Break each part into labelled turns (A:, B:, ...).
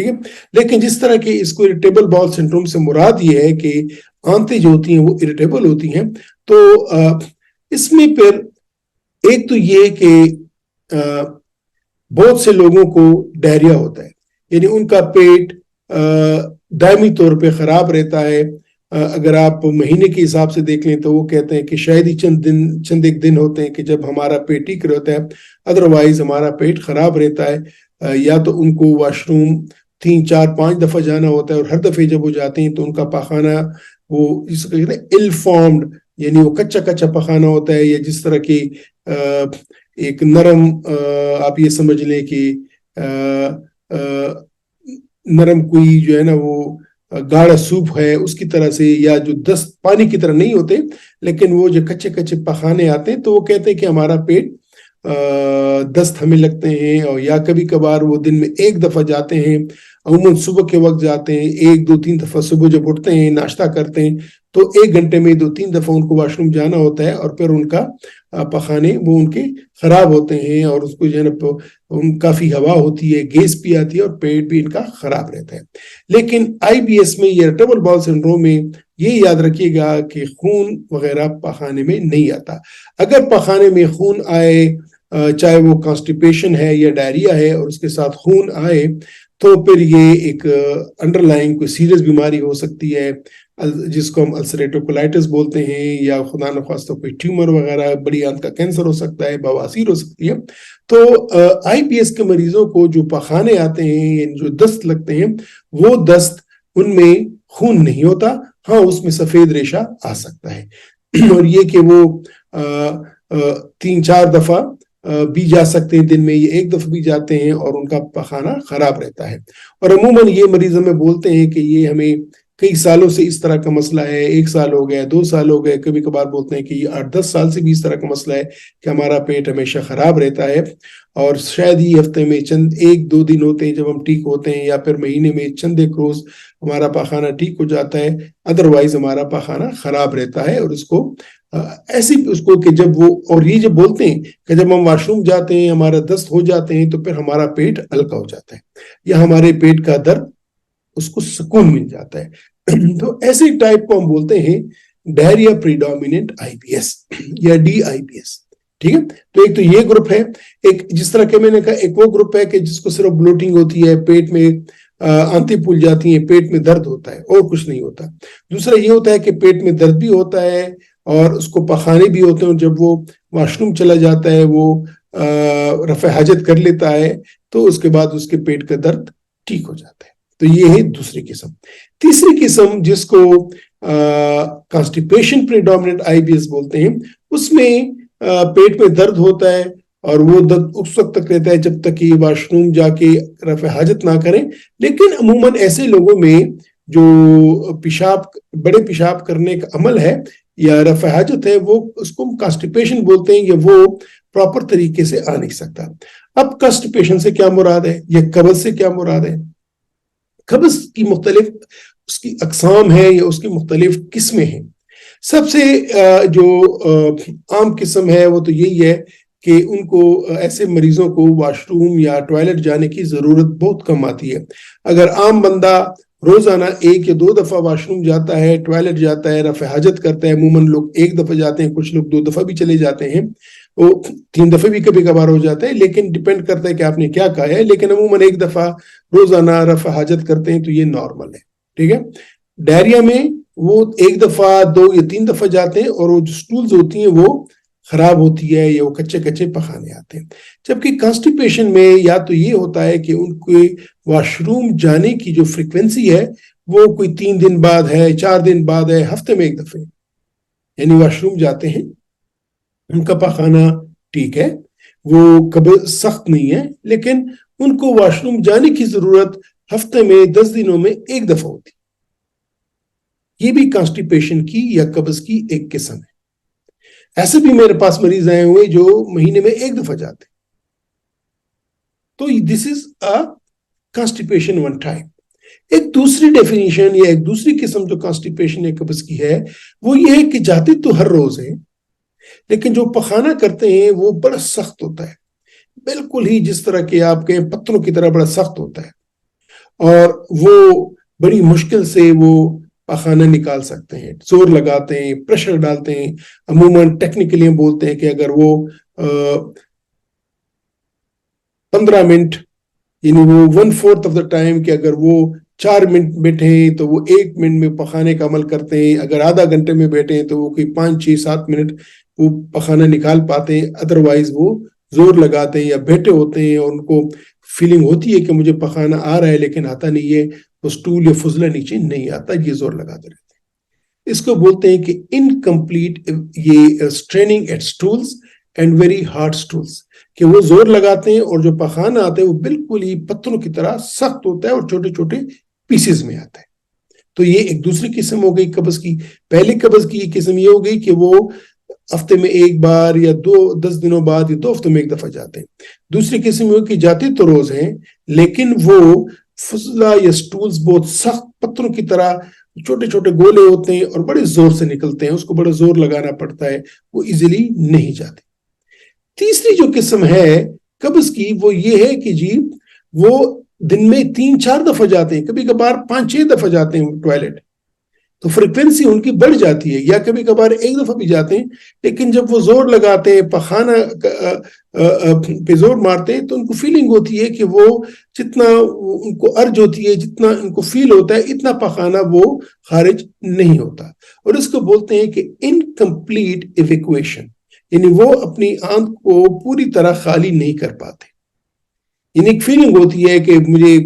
A: ٹھیک ہے. لیکن جس طرح کہ اس کو اریٹیبل باؤل سنڈروم سے مراد یہ ہے کہ آنتیں جو ہوتی ہیں وہ اریٹیبل ہوتی ہیں, تو اس میں پھر ایک تو یہ کہ بہت سے لوگوں کو ڈائریا ہوتا ہے, یعنی ان کا پیٹ دائمی طور پہ خراب رہتا ہے. اگر آپ مہینے کے حساب سے دیکھ لیں تو وہ کہتے ہیں کہ شاید ہی چند ایک دن ہوتے ہیں کہ جب ہمارا پیٹ ٹھیک رہتا ہے, ادروائز ہمارا پیٹ خراب رہتا ہے. یا تو ان کو واش روم 3 4 5 دفعہ جانا ہوتا ہے, اور ہر دفعہ جب وہ جاتے ہیں تو ان کا پاخانہ وہ جس کو کہتے ہیں ill formed, یعنی وہ کچا کچا پاخانہ ہوتا ہے, یا جس طرح کی ایک نرم آپ یہ سمجھ لیں کہ نرم کوئی جو ہے نا وہ گاڑھا سوپ ہے اس کی طرح سے, یا جو دست پانی کی طرح نہیں ہوتے لیکن وہ جو کچے کچے پخانے آتے ہیں, تو وہ کہتے ہیں کہ ہمارا پیٹ دست ہمیں لگتے ہیں. اور یا کبھی کبھار وہ دن میں ایک دفعہ جاتے ہیں, عموماً صبح کے وقت جاتے ہیں, 1 2 3 دفعہ صبح جب اٹھتے ہیں ناشتہ کرتے ہیں تو 1 گھنٹے میں 2 3 دفعہ ان کو واش روم جانا ہوتا ہے, اور پھر ان کا پخانے وہ ان کے خراب ہوتے ہیں, اور اس کو جو ہے نا کافی ہوا ہوتی ہے, گیس بھی آتی ہے, اور پیٹ بھی ان کا خراب رہتا ہے. لیکن آئی بی ایس میں یا اریٹیبل باؤل سنڈروم میں یہ یاد رکھیے گا کہ خون وغیرہ پخانے میں نہیں آتا. اگر پخانے میں خون آئے, چاہے وہ کانسٹیپیشن ہے یا ڈائریا ہے, اور اس کے ساتھ خون آئے, تو پھر یہ ایک انڈر لائن کوئی سیریس بیماری ہو سکتی ہے جس کو ہم السریٹو کولائٹس بولتے ہیں, یا خدا نخواستہ کوئی ٹیومر وغیرہ, بڑی آنت کا کینسر ہو سکتا ہے, بواسیر ہو سکتی ہے. تو آئی بی ایس کے مریضوں کو جو پخانے آتے ہیں یا جو دست لگتے ہیں, وہ دست ان میں خون نہیں ہوتا, ہاں اس میں سفید ریشہ آ سکتا ہے, اور یہ کہ وہ 3 4 دفعہ بھی جا سکتے ہیں دن میں, یہ 1 دفعہ بھی جاتے ہیں اور ان کا پخانہ خراب رہتا ہے. اور عموماً یہ مریض ہمیں بولتے ہیں کہ یہ ہمیں کئی سالوں سے اس طرح کا مسئلہ ہے, 1 سال ہو گیا, 2 سال ہو گئے, کبھی کبھار بولتے ہیں کہ یہ 8 10 سال سے بھی اس طرح کا مسئلہ ہے کہ ہمارا پیٹ ہمیشہ خراب رہتا ہے, اور شاید ہی ہفتے میں چند 1 2 دن ہوتے ہیں جب ہم ٹھیک ہوتے ہیں, یا پھر مہینے میں چند ایک روز ہمارا پاخانہ ٹھیک ہو جاتا ہے, ادروائز ہمارا پاخانہ خراب رہتا ہے. اور اس کو ایسی اس کو کہ جب وہ, اور یہ جب بولتے ہیں کہ جب ہم واش روم جاتے ہیں ہمارا دست ہو جاتے ہیں تو پھر ہمارا پیٹ ہلکا ہو جاتا ہے, یا ہمارے پیٹ کا درد اس کو سکون مل جاتا ہے. تو ایسے ٹائپ کو ہم بولتے ہیں ڈائریا پریڈومیننٹ آئی بی ایس یا ڈی آئی بی ایس. ٹھیک ہے, تو ایک تو یہ گروپ ہے. ایک جس طرح کہ میں نے کہا ایک وہ گروپ ہے کہ جس کو صرف بلوٹنگ ہوتی ہے, پیٹ میں آنتیں پھول جاتی ہیں, پیٹ میں درد ہوتا ہے اور کچھ نہیں ہوتا. دوسرا یہ ہوتا ہے کہ پیٹ میں درد بھی ہوتا ہے اور اس کو پخانے بھی ہوتے ہیں, جب وہ واش روم چلا جاتا ہے, وہ رفع حاجت کر لیتا ہے, تو اس کے بعد اس کے پیٹ کا درد ٹھیک ہو جاتا ہے. تو یہ ہے دوسری قسم. تیسری قسم جس کو کانسٹیپیشن پریڈومیننٹ آئی بی ایس بولتے ہیں, اس میں پیٹ میں درد ہوتا ہے, اور وہ درد اس وقت تک رہتا ہے جب تک کہ واش روم جا کے رفع حاجت نہ کریں. لیکن عموماً ایسے لوگوں میں جو بڑے پیشاب کرنے کا عمل ہے یا رفع حاجت ہے, وہ اس کو کانسٹیپیشن بولتے ہیں, یا وہ پراپر طریقے سے آ نہیں سکتا. اب کانسٹیپیشن سے کیا مراد ہے, یا قبض سے کیا مراد ہے؟ قبض کی مختلف اس کی اقسام ہے یا اس کی مختلف قسمیں ہیں. سب سے جو عام قسم ہے وہ تو یہی ہے کہ ان کو ایسے مریضوں کو واش روم یا ٹوائلٹ جانے کی ضرورت بہت کم آتی ہے. اگر عام بندہ روزانہ 1 یا 2 دفعہ واش روم جاتا ہے, ٹوائلٹ جاتا ہے, رفع حاجت کرتا ہے, عموماً لوگ 1 دفعہ جاتے ہیں, کچھ لوگ 2 دفعہ بھی چلے جاتے ہیں, وہ 3 دفعہ بھی کبھی کبھار ہو جاتا ہے, لیکن ڈیپینڈ کرتا ہے کہ آپ نے کیا کہا ہے. لیکن عموماً 1 دفعہ روزانہ رفع حاجت کرتے ہیں, تو یہ نارمل ہے. ٹھیک ہے. ڈائریا میں وہ 1 دفعہ 2 یا 3 دفعہ جاتے ہیں, اور وہ جو سٹولز ہوتی ہیں وہ خراب ہوتی ہے, یا وہ کچے کچے پخانے آتے ہیں. جبکہ کانسٹیپیشن میں یا تو یہ ہوتا ہے کہ ان کو واش روم جانے کی جو فریکوینسی ہے وہ کوئی 3 دن بعد ہے, 4 دن بعد ہے, ہفتے میں 1 دفعہ, یعنی واش روم جاتے ہیں, ان کا پخانہ ٹھیک ہے, وہ کبھی سخت نہیں ہے, لیکن ان کو واش روم جانے کی ضرورت ہفتے میں 10 دنوں میں 1 دفعہ ہوتی. یہ بھی کانسٹیپیشن کی یا قبض کی ایک قسم ہے. ایسے بھی میرے پاس مریض آئے ہوئے جو مہینے میں 1 دفعہ جاتے. تو دس از اے کانسٹیپیشن ون ٹائپ. ایک دوسری ڈیفینیشن یا ایک دوسری قسم جو کانسٹیپیشن یا قبض کی ہے وہ یہ ہے کہ جاتے تو ہر روز ہیں, لیکن جو پخانہ کرتے ہیں وہ بڑا سخت ہوتا ہے, بالکل ہی جس طرح کہ آپ کے پتھروں کی طرح بڑا سخت ہوتا ہے. اور وہ بڑی مشکل سے وہ پخانہ نکال سکتے ہیں، زور لگاتے ہیں، پریشر ڈالتے ہیں. عموماً ٹیکنیکلی ہم بولتے ہیں کہ اگر وہ 15 منٹ، یعنی وہ 1/4 آف دا ٹائم، کہ اگر وہ 4 منٹ بیٹھے ہیں تو وہ 1 منٹ میں پخانے کا عمل کرتے ہیں. اگر آدھا گھنٹے میں بیٹھے ہیں تو وہ کوئی 5 6 7 منٹ وہ پخانہ نکال پاتے ہیں. ادروائز وہ زور لگاتے ہیں یا بیٹھے ہوتے ہیں اور ان کو فیلنگ ہوتی ہے کہ مجھے پخانہ آ رہا ہے لیکن آتا نہیں ہے، وہ سٹول یا فضلہ نیچے نہیں آتا، یہ زور لگاتے رہتے ہیں. اس کو بولتے ہیں کہ انکمپلیٹ یہ straining at Stolz and very hard Stolz, کہ وہ زور لگاتے ہیں اور جو پخانہ آتا ہے وہ بالکل ہی پتھروں کی طرح سخت ہوتا ہے اور چھوٹے چھوٹے پیسز میں آتا ہے. تو یہ ایک دوسری قسم ہو گئی قبض کی. پہلی قبض کی قسم یہ ہو گئی کہ وہ ہفتے میں ایک بار یا 10 دنوں بعد یا 2 ہفتوں میں ایک دفعہ جاتے ہیں. دوسری قسم یہ ہو کہ جاتے تو روز ہیں لیکن وہ فضلہ یا سٹولز بہت سخت پتھروں کی طرح چھوٹے چھوٹے گولے ہوتے ہیں اور بڑے زور سے نکلتے ہیں، اس کو بڑا زور لگانا پڑتا ہے، وہ ایزیلی نہیں جاتے. تیسری جو قسم ہے قبض کی وہ یہ ہے کہ جی وہ دن میں 3 4 دفعہ جاتے ہیں، کبھی کبھار 5 6 دفعہ جاتے ہیں ٹوائلٹ، تو فریکوینسی ان کی بڑھ جاتی ہے، یا کبھی کبھار ایک دفعہ بھی جاتے ہیں. لیکن جب وہ زور لگاتے ہیں، پخانہ پہ زور مارتے ہیں، تو ان کو فیلنگ ہوتی ہے کہ وہ جتنا ان کو ارج ہوتی ہے، جتنا ان کو فیل ہوتا ہے، اتنا پخانہ وہ خارج نہیں ہوتا. اور اس کو بولتے ہیں کہ انکمپلیٹ ایویکویشن، یعنی وہ اپنی آنت کو پوری طرح خالی نہیں کر پاتے. یعنی ایک فیلنگ ہوتی ہے کہ مجھے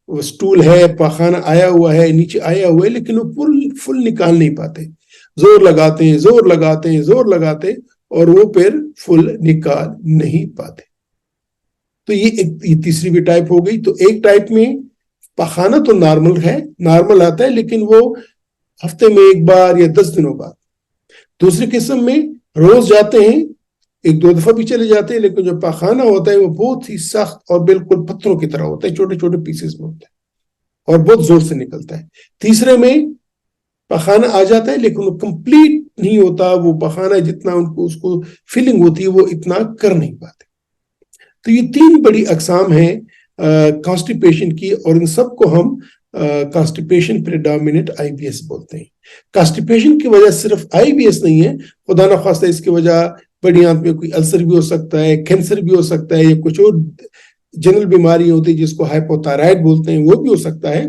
A: سٹول ہے، پخانہ آیا ہوا ہے، نیچے آیا ہوا ہے، لیکن وہ فل نکال نہیں پاتے، زور لگاتے ہیں، زور لگاتے ہیں، زور لگاتے اور وہ پھر فل نکال نہیں پاتے. تو یہ تیسری بھی ٹائپ ہو گئی. تو ایک ٹائپ میں پخانہ تو نارمل آتا ہے لیکن وہ ہفتے میں ایک بار یا 10 دنوں بعد. دوسری قسم میں روز جاتے ہیں، 1 2 دفعہ بھی چلے جاتے ہیں، لیکن جو پخانہ ہوتا ہے وہ بہت ہی سخت اور بالکل پتھروں کی طرح ہوتا ہے، چھوٹے چھوٹے پیسز میں ہوتا ہے اور بہت زور سے نکلتا ہے. تیسرے میں پخانہ آ جاتا ہے لیکن وہ کمپلیٹ نہیں ہوتا، وہ پخانہ جتنا اس کو فیلنگ ہوتی ہے وہ اتنا کر نہیں پاتے. تو یہ 3 بڑی اقسام ہیں کانسٹیپیشن کی، اور ان سب کو ہم کانسٹیپیشن پریڈومیننٹ آئی بی ایس بولتے ہیں. کانسٹیپیشن کی وجہ صرف آئی بی ایس نہیں ہے، خدا نخواستہ اس کی وجہ بڑی آنت میں کوئی السر بھی ہو سکتا ہے، کینسر بھی ہو سکتا ہے، یا کچھ اور جنرل بیماری ہوتی ہے جس کو ہائپوتھائرائڈ بولتے ہیں، وہ بھی ہو سکتا ہے.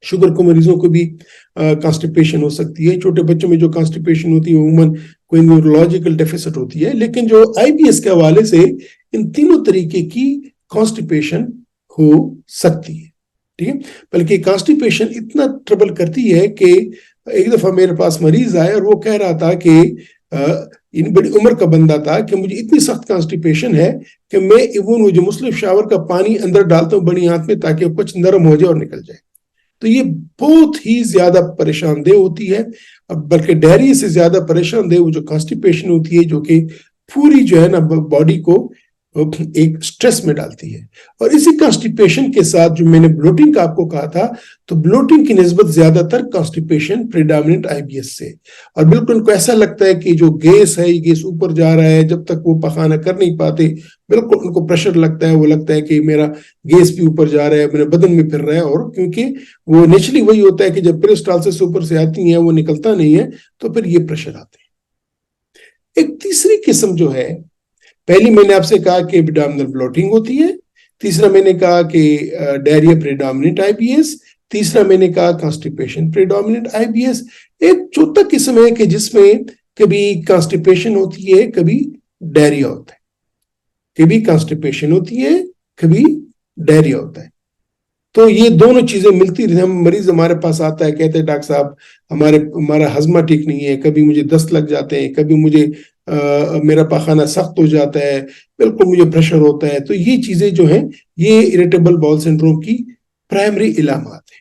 A: شوگر کو مریضوں کو بھی کانسٹیپیشن ہو سکتی ہے. چھوٹے بچوں میں جو کانسٹیپیشن ہوتی ہے عموماً کوئی نیورولوجیکل ڈیفیسٹ ہوتی ہے. لیکن جو آئی بی ایس کے حوالے سے ان تینوں طریقے کی کانسٹیپیشن ہو سکتی ہے. ٹھیک ہے، بلکہ کانسٹیپیشن اتنا ٹربل کرتی ہے کہ ایک دفعہ میرے پاس مریض آئے اور وہ کہہ رہا تھا کہ بڑی عمر کا بندہ تھا کہ مجھے اتنی سخت کانسٹیپیشن ہے کہ میں ایون وہ جو مسلم شاور کا پانی اندر ڈالتا ہوں بڑی آنت میں تاکہ کچھ نرم ہو جائے اور نکل جائے. تو یہ بہت ہی زیادہ پریشان دہ ہوتی ہے، بلکہ ڈائریا سے زیادہ پریشان دہ وہ جو کانسٹیپیشن ہوتی ہے، جو کہ پوری جو ہے نا باڈی کو ایک سٹریس میں ڈالتی ہے. اور اسی کانسٹیپیشن کے ساتھ جو میں نے بلوٹنگ کا آپ کو کہا تھا، تو بلوٹنگ کی نسبت زیادہ تر کانسٹیپیشن پریڈومیننٹ آئی بی ایس سے. اور بالکل ان کو ایسا لگتا ہے کہ جو گیس ہے یہ گیس اوپر جا رہا ہے، جب تک وہ پخانہ کر نہیں پاتے بالکل ان کو پریشر لگتا ہے، وہ لگتا ہے کہ میرا گیس بھی اوپر جا رہا ہے، میرے بدن میں پھر رہا ہے. اور کیونکہ وہ نیچرلی وہی ہوتا ہے کہ جب پیرسٹالسس سے اوپر سے آتی ہیں وہ نکلتا نہیں ہے، تو پھر یہ پریشر آتے ہیں. ایک تیسری قسم جو ہے، پہلی میں نے آپ سے کہا کہ ایبڈومینل بلوٹنگ ہوتی ہے، تیسرا میں نے کہا کہ ڈائریا پریڈومیننٹ آئی بی ایس، تیسرا میں نے کہا کانسٹیپیشن پریڈومیننٹ آئی بی ایس. ایک چوتھا قسم ہے کہ جس میں کبھی کانسٹیپیشن ہوتی ہے، کبھی ڈائریا ہوتا ہے، کبھی کانسٹیپیشن ہوتی ہے، کبھی ڈائریا ہوتا ہے. تو یہ دونوں چیزیں ملتی رہتی. ہم مریض ہمارے پاس آتا ہے، کہتے ہیں ڈاکٹر صاحب ہمارا ہضمہ ٹھیک نہیں ہے، کبھی مجھے دست لگ جاتے ہیں، کبھی مجھے میرا پاخانہ سخت ہو جاتا ہے، بالکل مجھے پریشر ہوتا ہے. تو یہ چیزیں جو ہیں یہ اریٹیبل باؤل سنڈروم کی پرائمری علامات ہیں،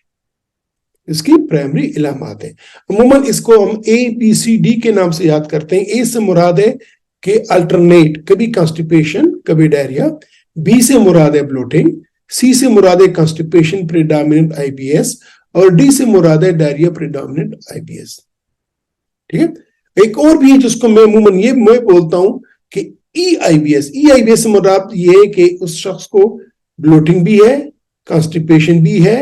A: اس کی پرائمری علامات ہیں. عموماً اس کو ہم ABCD کے نام سے یاد کرتے ہیں. اے سے مراد ہے کہ الٹرنیٹ، کبھی کانسٹیپیشن کبھی ڈائریا. بی سے مراد ہے بلوٹنگ. سی سے مراد ہے کانسٹیپیشن پریڈومیننٹ آئی بی ایس. اور ڈی سے مراد ہے ڈائریا پریڈومیننٹ آئی بی ایس. ٹھیک ہے. ایک اور بھی ہے جس کو میں عموماً یہ میں بولتا ہوں کہ ای آئی بی ایس. ای آئی بی ایس سے مراد یہ ہے کہ اس شخص کو بلوٹنگ بھی ہے، کانسٹیپیشن بھی ہے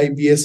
A: IBS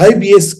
A: IBS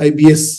A: IBS